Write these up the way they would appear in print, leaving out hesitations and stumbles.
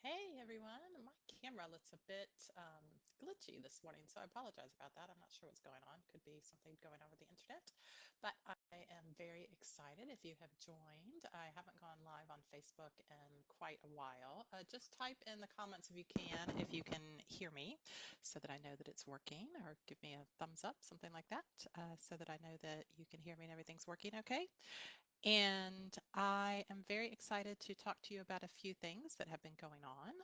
Hey everyone, my camera looks a bit glitchy this morning, so I apologize about that. I'm not sure what's going on. Could be something going on with the internet, but I am very excited if you have joined. I haven't gone live on Facebook in quite a while. Just type in the comments if you can hear me, so that I know that it's working, or give me a thumbs up, something like that, so that I know that you can hear me and everything's working okay. And I am very excited to talk to you about a few things that have been going on.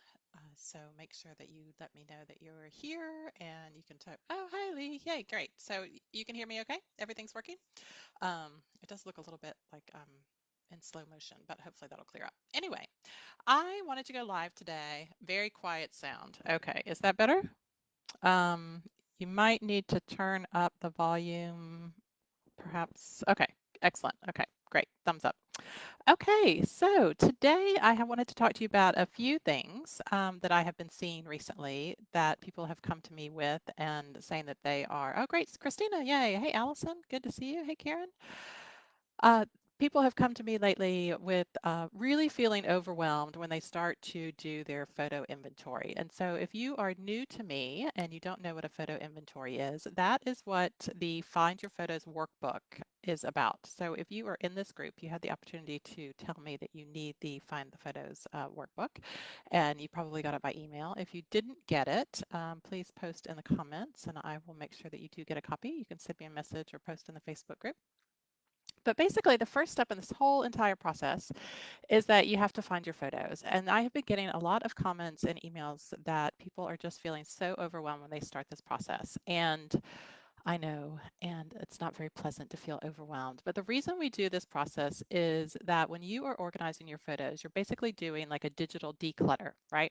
So make sure that you let me know that you're here and you can type, oh, hi, Lee. Yay, great. So you can hear me okay? Everything's working? It does look a little bit like in slow motion, but hopefully that'll clear up. Anyway, I wanted to go live today. Very quiet sound. Okay, is that better? Um, you might need to turn up the volume, perhaps. Okay, excellent. Okay, great. Thumbs up. Okay, so today I have wanted to talk to you about a few things that I have been seeing recently that people have come to me with and saying that they are, oh, great, Christina, yay. Hey, Allison, good to see you. Hey, Karen. Uh, People have come to me lately with really feeling overwhelmed when they start to do their photo inventory. And so, if you are new to me and you don't know what a photo inventory is, that is what the Find Your Photos workbook is about. So, if you are in this group, you had the opportunity to tell me that you need the Find the Photos workbook, and you probably got it by email. If you didn't get it, please post in the comments, and I will make sure that you do get a copy. You can send me a message or post in the Facebook group. But basically, the first step in this whole entire process is that you have to find your photos. And I have been getting a lot of comments and emails that people are just feeling so overwhelmed when they start this process. And I know, and it's not very pleasant to feel overwhelmed. But the reason we do this process is that when you are organizing your photos, you're basically doing like a digital declutter, right?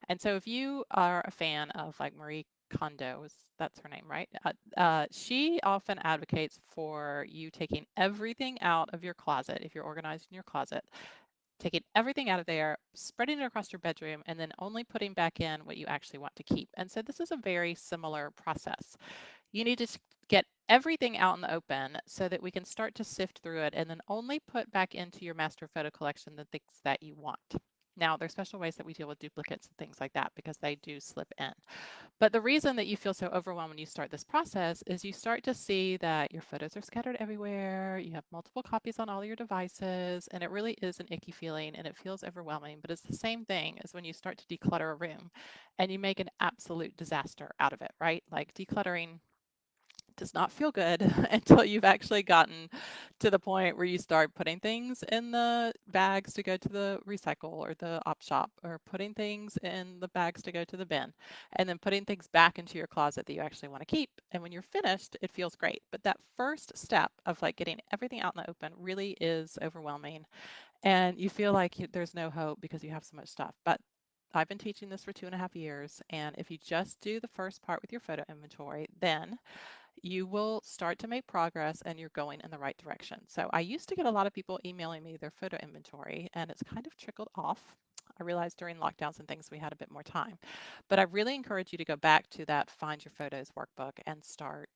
And so if you are a fan of like Marie Kondo, that's her name, right? She often advocates for you taking everything out of your closet if you're organizing your closet, taking everything out of there, spreading it across your bedroom, and then only putting back in what you actually want to keep. And so this is a very similar process. You need to get everything out in the open so that we can start to sift through it and then only put back into your master photo collection the things that you want. Now, there's special ways that we deal with duplicates and things like that because they do slip in. But the reason that you feel so overwhelmed when you start this process is you start to see that your photos are scattered everywhere, you have multiple copies on all your devices, and it really is an icky feeling and it feels overwhelming. But it's the same thing as when you start to declutter a room and you make an absolute disaster out of it, right? Like decluttering does not feel good until you've actually gotten to the point where you start putting things in the bags to go to the recycle or the op shop, or putting things in the bags to go to the bin, and then putting things back into your closet that you actually want to keep. And when you're finished, it feels great. But that first step of like getting everything out in the open really is overwhelming. And you feel like there's no hope because you have so much stuff. But I've been teaching this for 2.5 years. And if you just do the first part with your photo inventory, then you will start to make progress and you're going in the right direction. So I used to get a lot of people emailing me their photo inventory, and it's kind of trickled off. I realized during lockdowns and things we had a bit more time. But I really encourage you to go back to that Find Your Photos workbook and start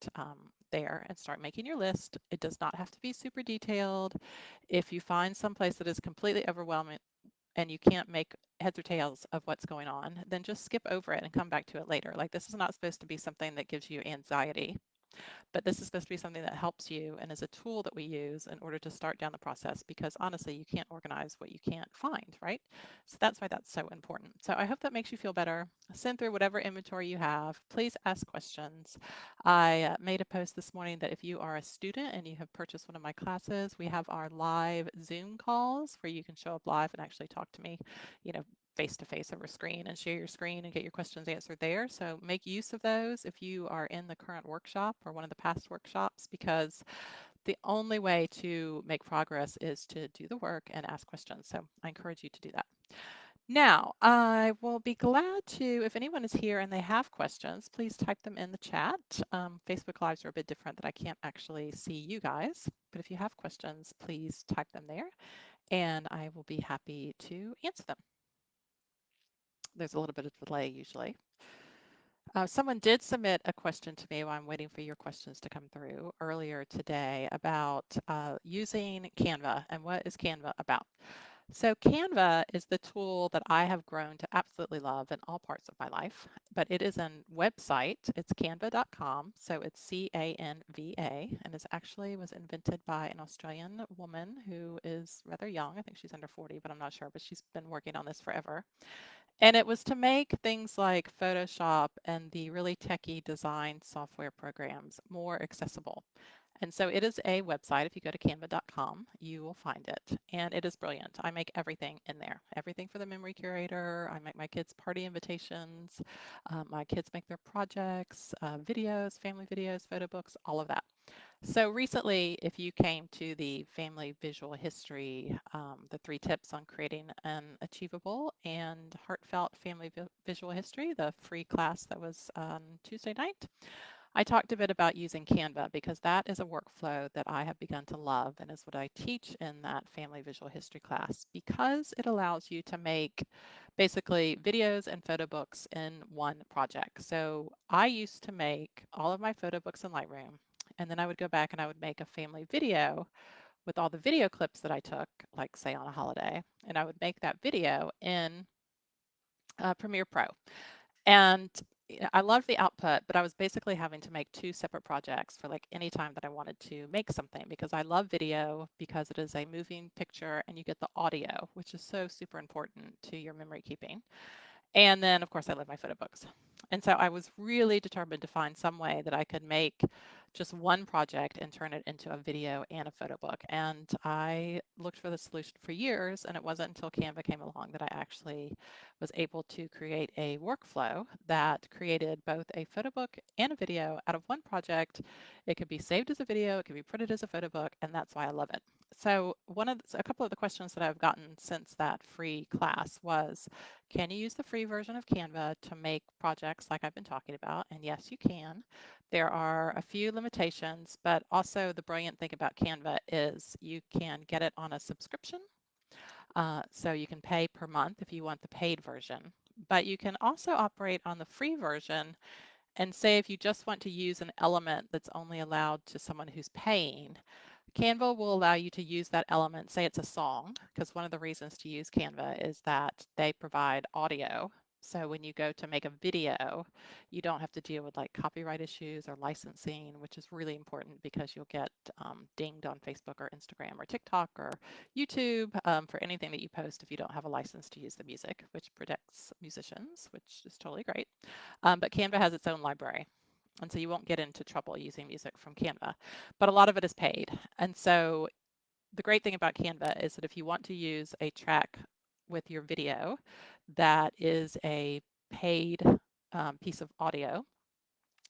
there and start making your list. It does not have to be super detailed. If you find some place that is completely overwhelming and you can't make heads or tails of what's going on, then just skip over it and come back to it later. Like, this is not supposed to be something that gives you anxiety, but this is supposed to be something that helps you and is a tool that we use in order to start down the process, because honestly, you can't organize what you can't find, right? So that's why that's so important. So I hope that makes you feel better. Send through whatever inventory you have. Please ask questions. I made a post this morning that if you are a student and you have purchased one of my classes, we have our live Zoom calls where you can show up live and actually talk to me, you know, face to face over screen, and share your screen and get your questions answered there. So make use of those if you are in the current workshop or one of the past workshops, because the only way to make progress is to do the work and ask questions. So I encourage you to do that. Now, I will be glad to, if anyone is here and they have questions, please type them in the chat. Facebook Lives are a bit different that I can't actually see you guys, but if you have questions, please type them there and I will be happy to answer them. There's a little bit of delay usually. Someone did submit a question to me while I'm waiting for your questions to come through earlier today about using Canva and what is Canva about. So Canva is the tool that I have grown to absolutely love in all parts of my life, but it is a website. It's canva.com, so it's Canva, and it actually was invented by an Australian woman who is rather young. I think she's under 40, but I'm not sure, but she's been working on this forever. And it was to make things like Photoshop and the really techie design software programs more accessible. And so it is a website. If you go to canva.com, you will find it. And it is brilliant. I make everything in there, everything for the memory curator. I make my kids' party invitations. My kids make their projects, videos, family videos, photo books, all of that. So recently, if you came to the family visual history, the 3 tips on creating an achievable and heartfelt family visual history, the free class that was on Tuesday night, I talked a bit about using Canva because that is a workflow that I have begun to love and is what I teach in that family visual history class because it allows you to make basically videos and photo books in one project. So I used to make all of my photo books in Lightroom, and then I would go back and I would make a family video with all the video clips that I took, like say on a holiday, and I would make that video in Premiere Pro. And I loved the output, but I was basically having to make 2 separate projects for like any time that I wanted to make something because I love video because it is a moving picture and you get the audio, which is so super important to your memory keeping. And then, of course, I love my photo books. And so I was really determined to find some way that I could make just one project and turn it into a video and a photo book. And I looked for the solution for years, and it wasn't until Canva came along that I actually was able to create a workflow that created both a photo book and a video out of one project. It could be saved as a video, it could be printed as a photo book, and that's why I love it. So a couple of the questions that I've gotten since that free class was, can you use the free version of Canva to make projects like I've been talking about? And yes, you can. There are a few limitations, but also the brilliant thing about Canva is you can get it on a subscription. So you can pay per month if you want the paid version. But you can also operate on the free version and say if you just want to use an element that's only allowed to someone who's paying, Canva will allow you to use that element, say it's a song, because one of the reasons to use Canva is that they provide audio. So when you go to make a video, you don't have to deal with like copyright issues or licensing, which is really important because you'll get dinged on Facebook or Instagram or TikTok or YouTube for anything that you post if you don't have a license to use the music, which protects musicians, which is totally great. But Canva has its own library. And so you won't get into trouble using music from Canva, but a lot of it is paid. And so the great thing about Canva is that if you want to use a track with your video that is a paid piece of audio,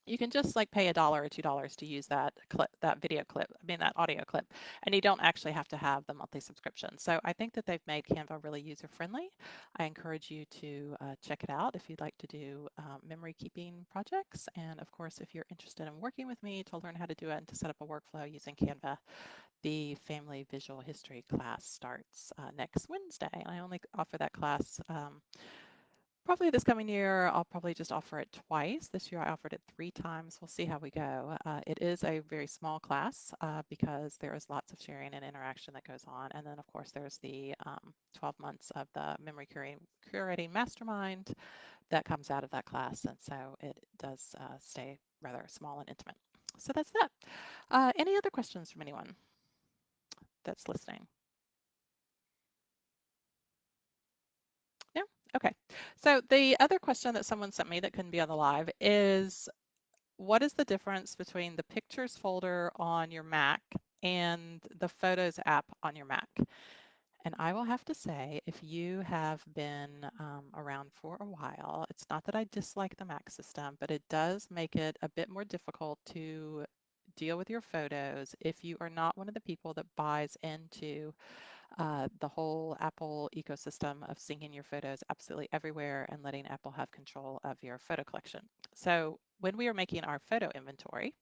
you can just like pay $1 or $2 to use that clip, that video clip, I mean that audio clip, and you don't actually have to have the monthly subscription. So I think that they've made Canva really user friendly. I encourage you to check it out if you'd like to do memory keeping projects. And of course, if you're interested in working with me to learn how to do it and to set up a workflow using Canva, the Family Visual History class starts next Wednesday. I only offer that class probably this coming year. I'll probably just offer it twice. This year I offered it 3 times. We'll see how we go. It is a very small class because there is lots of sharing and interaction that goes on. And then, of course, there's the 12 months of the memory curating mastermind that comes out of that class. And so it does stay rather small and intimate. So that's that. Any other questions from anyone that's listening? No? Okay. So the other question that someone sent me that couldn't be on the live is, what is the difference between the Pictures folder on your Mac and the Photos app on your Mac? And I will have to say, if you have been around for a while, it's not that I dislike the Mac system, but it does make it a bit more difficult to deal with your photos if you are not one of the people that buys into the whole Apple ecosystem of syncing your photos absolutely everywhere and letting Apple have control of your photo collection. So when we are making our photo inventory,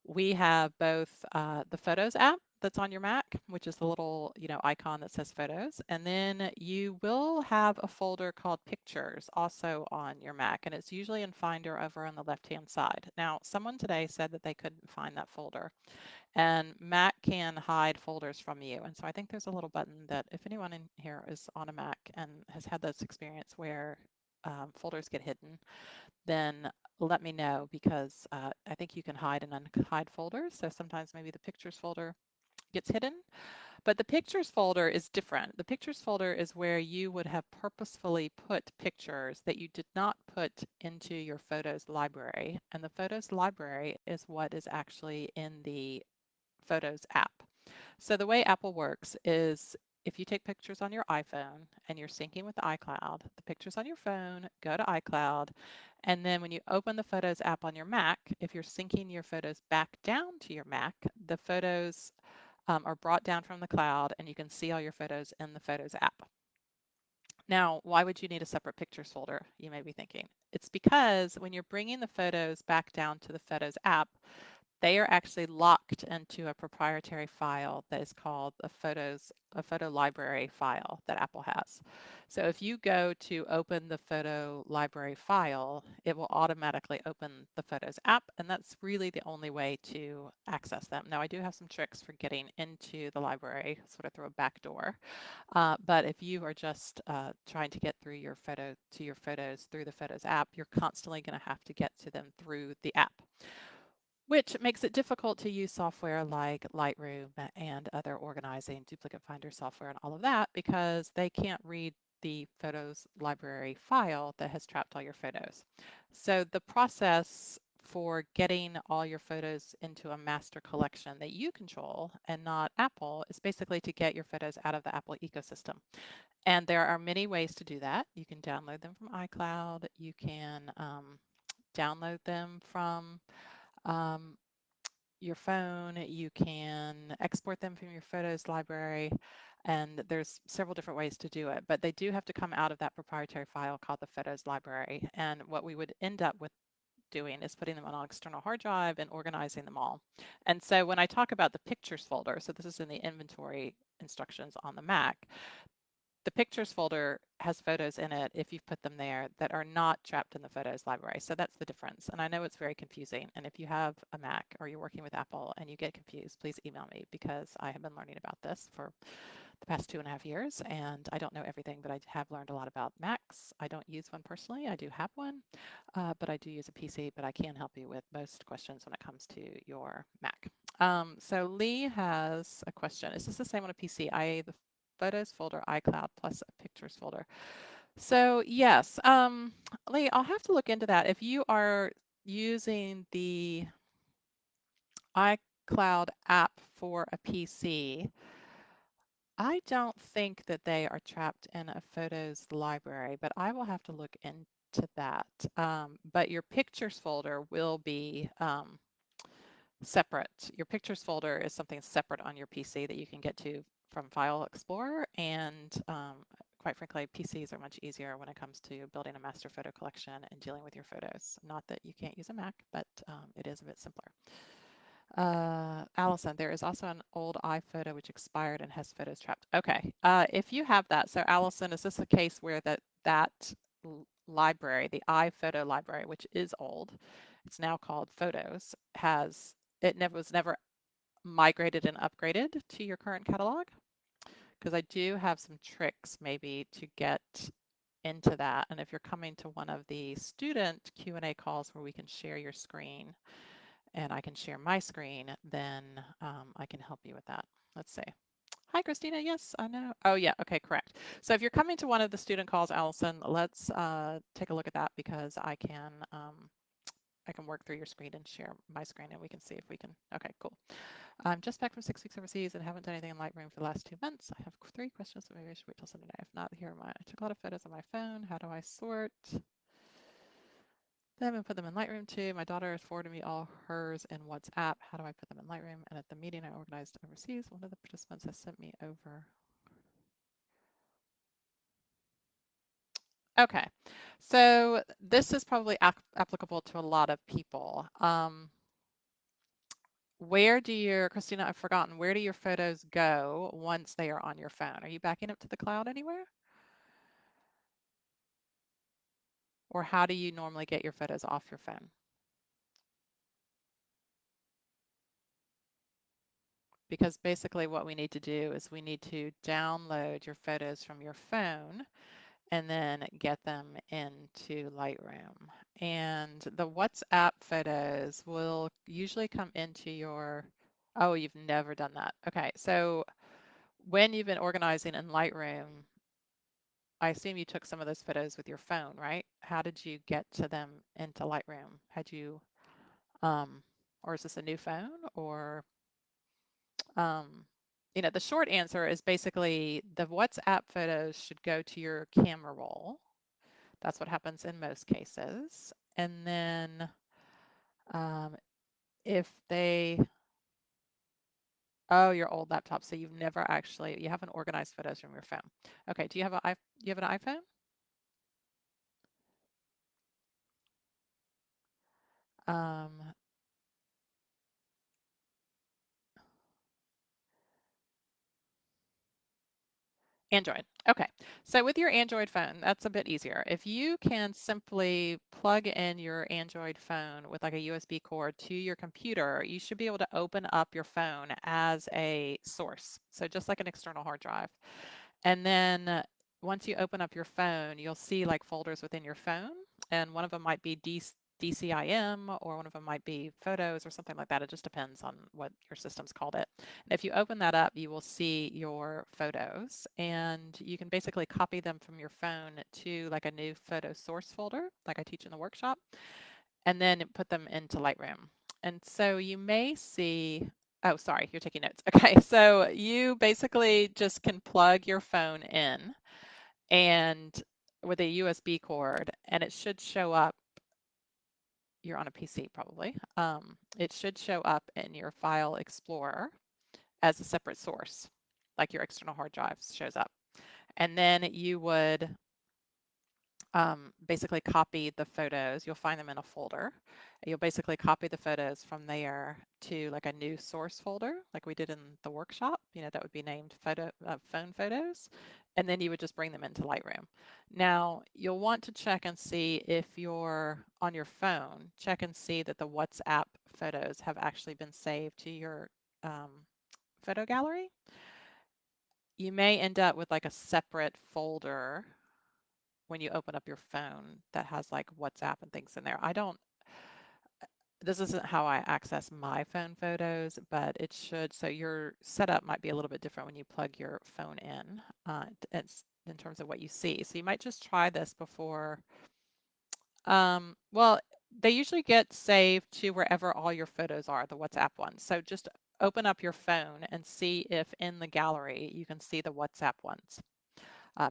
we have both the Photos app that's on your Mac, which is the little, icon that says photos. And then you will have a folder called pictures also on your Mac, and it's usually in Finder over on the left-hand side. Now, someone today said that they couldn't find that folder, and Mac can hide folders from you. And so I think there's a little button that if anyone in here is on a Mac and has had this experience where folders get hidden, then let me know because I think you can hide and unhide folders. So sometimes maybe the pictures folder gets hidden, but the pictures folder is different. The pictures folder is where you would have purposefully put pictures that you did not put into your photos library. And the photos library is what is actually in the Photos app. So the way Apple works is if you take pictures on your iPhone and you're syncing with iCloud, the pictures on your phone go to iCloud. And then when you open the Photos app on your Mac, if you're syncing your photos back down to your Mac, the photos are brought down from the cloud and you can see all your photos in the Photos app. Now, why would you need a separate pictures folder? You may be thinking. It's because when you're bringing the photos back down to the Photos app, they are actually locked into a proprietary file that is called a photo library file that Apple has. So if you go to open the photo library file, it will automatically open the Photos app, and that's really the only way to access them. Now, I do have some tricks for getting into the library, sort of through a back door. But if you are just trying to get through your photos through the Photos app, you're constantly going to have to get to them through the app, which makes it difficult to use software like Lightroom and other organizing duplicate finder software and all of that because they can't read the photos library file that has trapped all your photos. So the process for getting all your photos into a master collection that you control and not Apple is basically to get your photos out of the Apple ecosystem. And there are many ways to do that. You can download them from iCloud. You can download them from um, your phone, you can export them from your photos library, and there's several different ways to do it, but they do have to come out of that proprietary file called the photos library. And what we would end up with doing is putting them on an external hard drive and organizing them all. And so when I talk about the pictures folder, so this is in the inventory instructions on the Mac, the pictures folder has photos in it if you've put them there that are not trapped in the photos library. So that's the difference. And I know it's very confusing. And if you have a Mac or you're working with Apple and you get confused, please email me because I have been learning about this for the past 2.5 years and I don't know everything, but I have learned a lot about Macs. I don't use one personally. I do have one, but I do use a PC, but I can help you with most questions when it comes to your Mac. So Lee has a question. Is this the same on a PC? The photos folder, iCloud plus a pictures folder. So yes, Lee, I'll have to look into that. If you are using the iCloud app for a PC, I don't think that they are trapped in a photos library, but I will have to look into that. But your pictures folder will be separate. Your pictures folder is something separate on your PC that you can get to from File Explorer. And quite frankly, PCs are much easier when it comes to building a master photo collection and dealing with your photos. Not that you can't use a Mac, but it is a bit simpler. Allison, there is also an old iPhoto which expired and has photos trapped. Okay, if you have that, so Allison, is this a case where that library, the iPhoto library, which is old, it's now called Photos, was never migrated and upgraded to your current catalog? Because I do have some tricks maybe to get into that. And if you're coming to one of the student Q&A calls where we can share your screen, and I can share my screen, then I can help you with that. Let's see. Hi, Christina. Yes, I know. Oh, yeah. Okay, correct. So if you're coming to one of the student calls, Allison, let's take a look at that because I can work through your screen and share my screen, and we can see if we can. Okay, cool. I'm just back from 6 weeks overseas and haven't done anything in Lightroom for the last 2 months. I have 3 questions, but maybe I should wait till Sunday. If not, here am I. I took a lot of photos on my phone. How do I sort them and put them in Lightroom too? My daughter has forwarded me all hers in WhatsApp. How do I put them in Lightroom? And at the meeting I organized overseas, one of the participants has sent me over. Okay, so this is probably applicable to a lot of people. Christina, I've forgotten, where do your photos go once they are on your phone? Are you backing up to the cloud anywhere? Or how do you normally get your photos off your phone? Because basically what we need to do is we need to download your photos from your phone and then get them into Lightroom. And the WhatsApp photos will usually come into your, oh, you've never done that. Okay, so when you've been organizing in Lightroom, I assume you took some of those photos with your phone, right? How did you get to them into Lightroom? Had you, um, or is this a new phone? Or, um, the short answer is basically the WhatsApp photos should go to your camera roll. That's what happens in most cases. And then um, if they, oh, your old laptop, so you haven't organized photos from your phone. Okay, do you have an iPhone? Um, Android. Okay. So with your Android phone, that's a bit easier. If you can simply plug in your Android phone with like a USB cord to your computer, you should be able to open up your phone as a source. So just like an external hard drive. And then once you open up your phone, you'll see like folders within your phone, and one of them might be DCIM, or one of them might be photos or something like that. It just depends on what your system's called it. And if you open that up, you will see your photos, and you can basically copy them from your phone to like a new photo source folder, like I teach in the workshop, and then put them into Lightroom. And so you may see, oh, sorry, you're taking notes. Okay, so you basically just can plug your phone in and with a USB cord, and it should show up. You're on a PC probably. It should show up in your File Explorer as a separate source, like your external hard drive shows up. And then you would basically copy the photos. You'll find them in a folder. You'll basically copy the photos from there to like a new source folder, like we did in the workshop. That would be named phone photos. And then you would just bring them into Lightroom. Now, you'll want to check and see if you're on your phone, check and see that the WhatsApp photos have actually been saved to your um, photo gallery. You may end up with like a separate folder when you open up your phone that has like WhatsApp and things in there. This isn't how I access my phone photos, but it should. So your setup might be a little bit different when you plug your phone in. It's in terms of what you see. So you might just try this before. Well, they usually get saved to wherever all your photos are, the WhatsApp ones. So just open up your phone and see if in the gallery you can see the WhatsApp ones,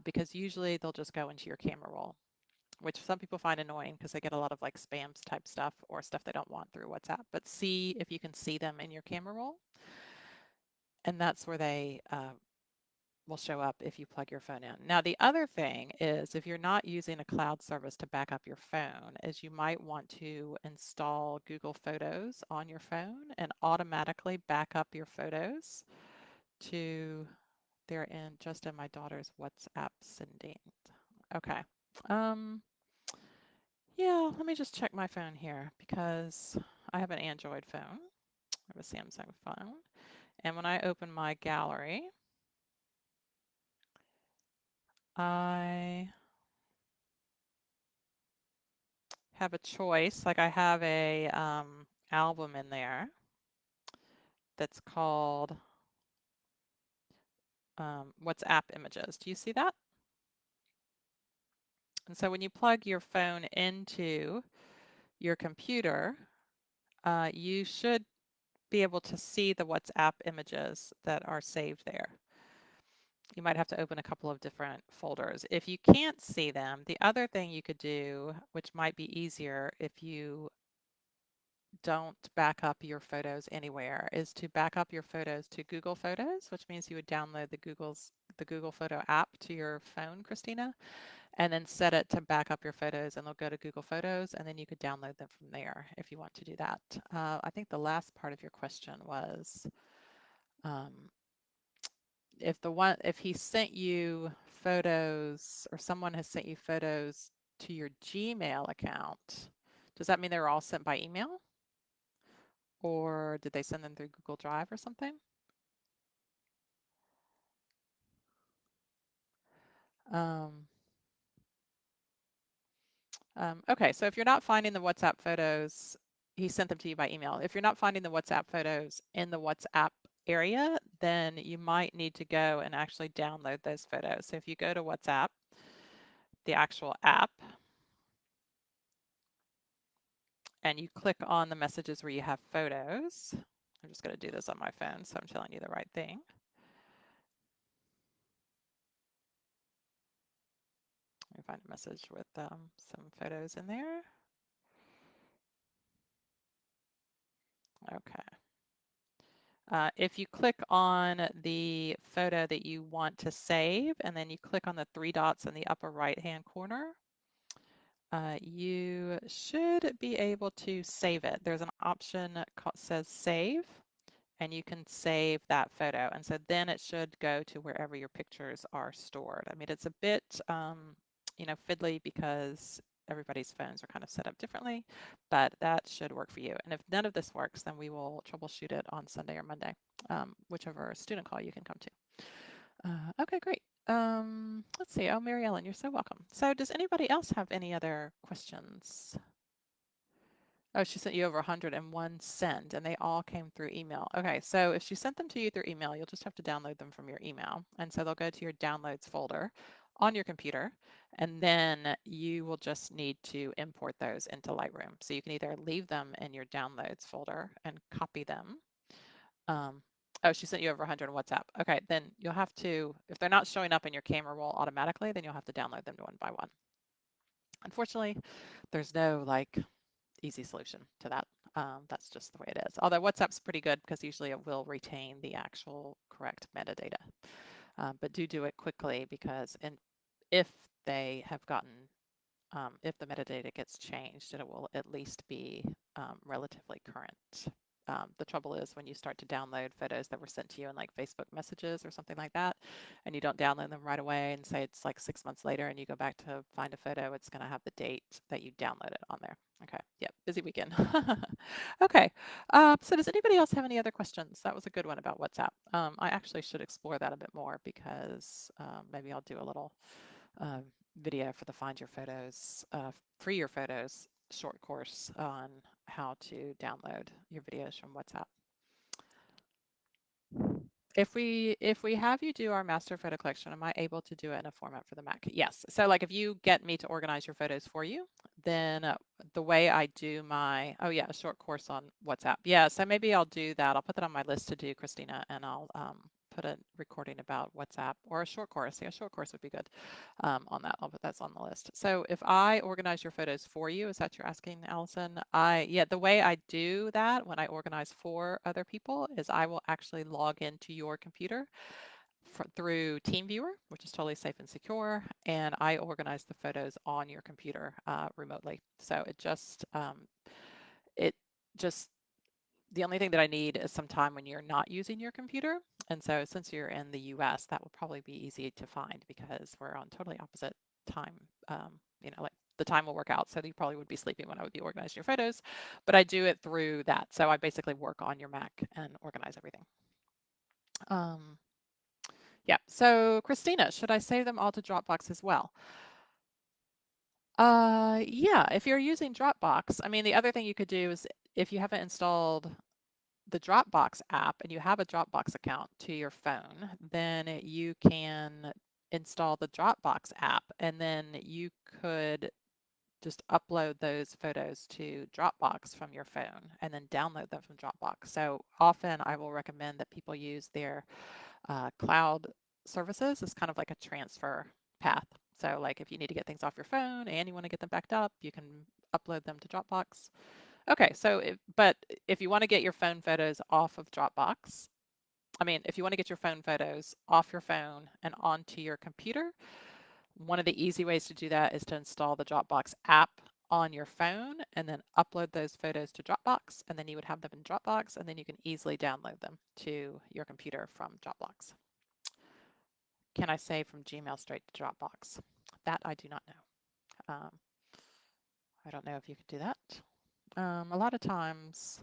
because usually they'll just go into your camera roll, which some people find annoying because they get a lot of like spams type stuff or stuff they don't want through WhatsApp. But see if you can see them in your camera roll, and that's where they will show up if you plug your phone in. Now, the other thing is if you're not using a cloud service to back up your phone, is you might want to install Google Photos on your phone and automatically back up your photos to they're in just in my daughter's WhatsApp sending. Okay. Um, Yeah, let me just check my phone here because I have an Android phone. I have a Samsung phone. And when I open my gallery, I have a choice. Like I have a album in there that's called WhatsApp Images. Do you see that? And so when you plug your phone into your computer, you should be able to see the WhatsApp images that are saved there. You might have to open a couple of different folders. If you can't see them, the other thing you could do, which might be easier if you don't back up your photos anywhere is to back up your photos to Google Photos, which means you would download the Google Photo app to your phone, Christina, and then set it to back up your photos, and they'll go to Google Photos, and then you could download them from there if you want to do that. I think the last part of your question was um, if he sent you photos or someone has sent you photos to your Gmail account, does that mean they were all sent by email? Or did they send them through Google Drive or something? Um, okay, so if you're not finding the WhatsApp photos, he sent them to you by email. If you're not finding the WhatsApp photos in the WhatsApp area, then you might need to go and actually download those photos. So if you go to WhatsApp, the actual app, and you click on the messages where you have photos, I'm just going to do this on my phone so I'm telling you the right thing. Let me find a message with some photos in there. Okay. If you click on the photo that you want to save, and then you click on the three dots in the upper right-hand corner, you should be able to save it. There's an option that says save, and you can save that photo. And so then it should go to wherever your pictures are stored. I mean, it's a bit, fiddly because everybody's phones are kind of set up differently, but that should work for you. And if none of this works, then we will troubleshoot it on Sunday or Monday, whichever student call you can come to. Okay, great. Let's see. Oh, Mary Ellen, you're so welcome. So does anybody else have any other questions? Oh, she sent you over 101 send, and they all came through email. Okay, so if she sent them to you through email, you'll just have to download them from your email. And so they'll go to your downloads folder on your computer, and then you will just need to import those into Lightroom. So you can either leave them in your downloads folder and copy them. Um, oh, she sent you over 100 on WhatsApp. Okay, then you'll have to, if they're not showing up in your camera roll automatically, then you'll have to download them one by one. Unfortunately, there's no like easy solution to that. That's just the way it is. Although WhatsApp's pretty good because usually it will retain the actual correct metadata. But do it quickly because if they have gotten, if the metadata gets changed, it will at least be relatively current. The trouble is when you start to download photos that were sent to you in like Facebook messages or something like that, and you don't download them right away and say it's like 6 months later and you go back to find a photo, it's going to have the date that you downloaded on there. Okay, yep, busy weekend. Okay, so does anybody else have any other questions? That was a good one about WhatsApp. I actually should explore that a bit more because maybe I'll do a little uh, video for the Find Your Photos, Free Your Photos short course on how to download your videos from WhatsApp. If we have you do our master photo collection, am I able to do it in a format for the Mac? Yes. So like if you get me to organize your photos for you, then the way I do my, oh yeah, a short course on WhatsApp. Yeah, so maybe I'll do that. I'll put that on my list to do, Christina, and I'll put a recording about WhatsApp or a short course. Yeah, a short course would be good on that. I'll put that's on the list. So if I organize your photos for you, is that you're asking, Allison? Yeah, the way I do that when I organize for other people is I will actually log into your computer through TeamViewer, which is totally safe and secure, and I organize the photos on your computer remotely. So it just the only thing that I need is some time when you're not using your computer. And so since you're in the US, that will probably be easy to find because we're on totally opposite time. Like the time will work out. So you probably would be sleeping when I would be organizing your photos, but I do it through that. So I basically work on your Mac and organize everything. Um, yeah. So Christina, should I save them all to Dropbox as well? Yeah, if you're using Dropbox, I mean, the other thing you could do is if you haven't installed the Dropbox app and you have a Dropbox account to your phone, then you can install the Dropbox app and then you could just upload those photos to Dropbox from your phone and then download them from Dropbox. So often I will recommend that people use their cloud services as kind of like a transfer path. So like if you need to get things off your phone and you want to get them backed up, you can upload them to Dropbox Okay, so but if you want to get your phone photos off of Dropbox, I mean, if you want to get your phone photos off your phone and onto your computer, one of the easy ways to do that is to install the Dropbox app on your phone and then upload those photos to Dropbox, and then you would have them in Dropbox, and then you can easily download them to your computer from Dropbox. Can I say from Gmail straight to Dropbox? That I do not know. I don't know if you could do that. A lot of times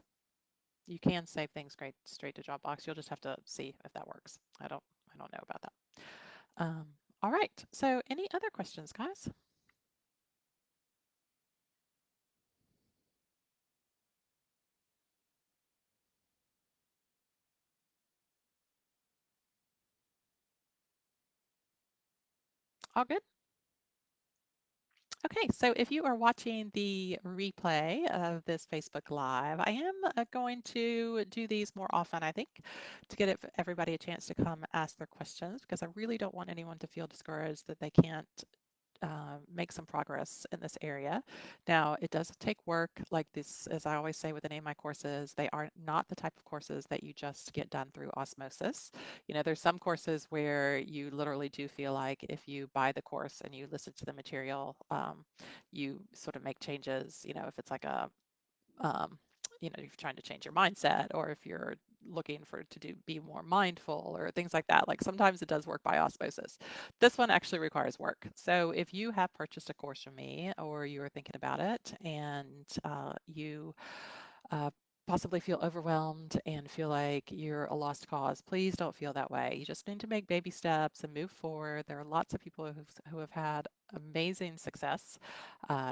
you can save things straight to Dropbox. You'll just have to see if that works. I don't know about that. All right. So any other questions, guys? All good? Okay, so if you are watching the replay of this Facebook Live, I am going to do these more often, I think, to get everybody a chance to come ask their questions because I really don't want anyone to feel discouraged that they can't make some progress in this area. Now, it does take work. Like this, as I always say with any of my courses, they are not the type of courses that you just get done through osmosis. You know, there's some courses where you literally do feel like if you buy the course and you listen to the material, you sort of make changes. You know, if it's like um, if you're trying to change your mindset or if you're looking for to do be more mindful or things like that. Like sometimes it does work by osmosis. This one actually requires work. So if you have purchased a course from me or you are thinking about it and you uh, possibly feel overwhelmed and feel like you're a lost cause, please don't feel that way. You just need to make baby steps and move forward. There are lots of people who have had amazing success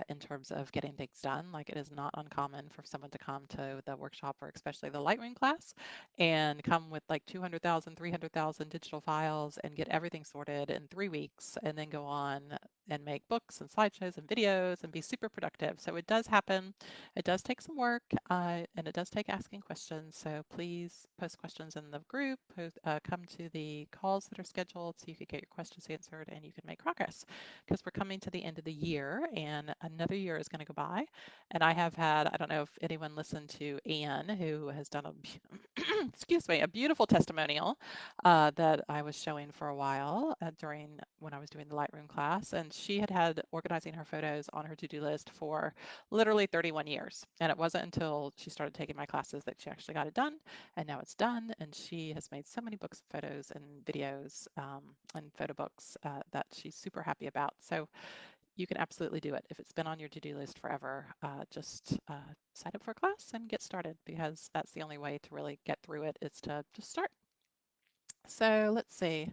in terms of getting things done. Like it is not uncommon for someone to come to the workshop or especially the Lightroom class and come with like 200,000, 300,000 digital files and get everything sorted in 3 weeks and then go on and make books and slideshows and videos and be super productive. So it does happen. It does take some work and it does take asking questions. So please post questions in the group, come to the calls that are scheduled so you can get your questions answered and you can make progress because we're coming to the end of the year and another year is going to go by. And I have had, I don't know if anyone listened to Anne, who has done excuse me, a beautiful testimonial that I was showing for a while during when I was doing the Lightroom class. And she had had organizing her photos on her to-do list for literally 31 years. And it wasn't until she started taking my classes that she actually got it done. And now it's done. And she has made so many books, photos, and videos and photo books that she's super happy about. So you can absolutely do it. If it's been on your to-do list forever, just sign up for a class and get started because that's the only way to really get through it is to just start. So let's see.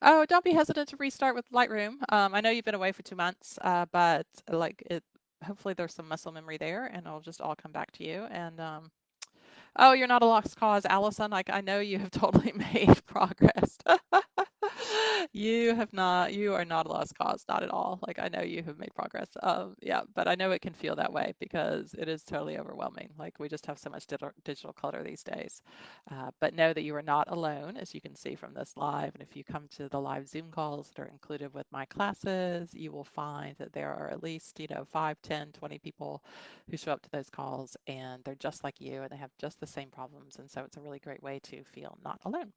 Oh, don't be hesitant to restart with Lightroom. I know you've been away for 2 months, but like it, hopefully there's some muscle memory there and it'll just all come back to you. And oh, you're not a lost cause, Allison. Like I know you have totally made progress. You have not, you are not a lost cause, not at all. Like I know you have made progress. Yeah, but I know it can feel that way because it is totally overwhelming. Like we just have so much digital clutter these days. But know that you are not alone, as you can see from this live. And if you come to the live Zoom calls that are included with my classes, you will find that there are at least, 5, 10, 20 people who show up to those calls and they're just like you and they have just the same problems. And so it's a really great way to feel not alone.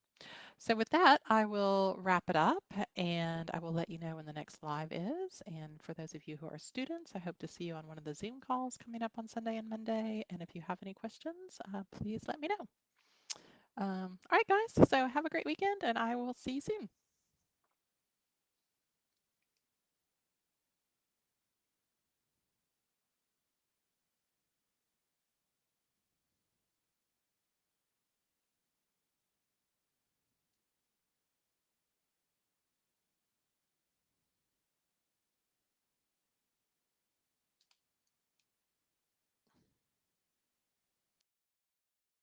So with that, I will wrap it up and I will let you know when the next live is. And for those of you who are students, I hope to see you on one of the Zoom calls coming up on Sunday and Monday. And if you have any questions, please let me know. All right, guys. So have a great weekend and I will see you soon.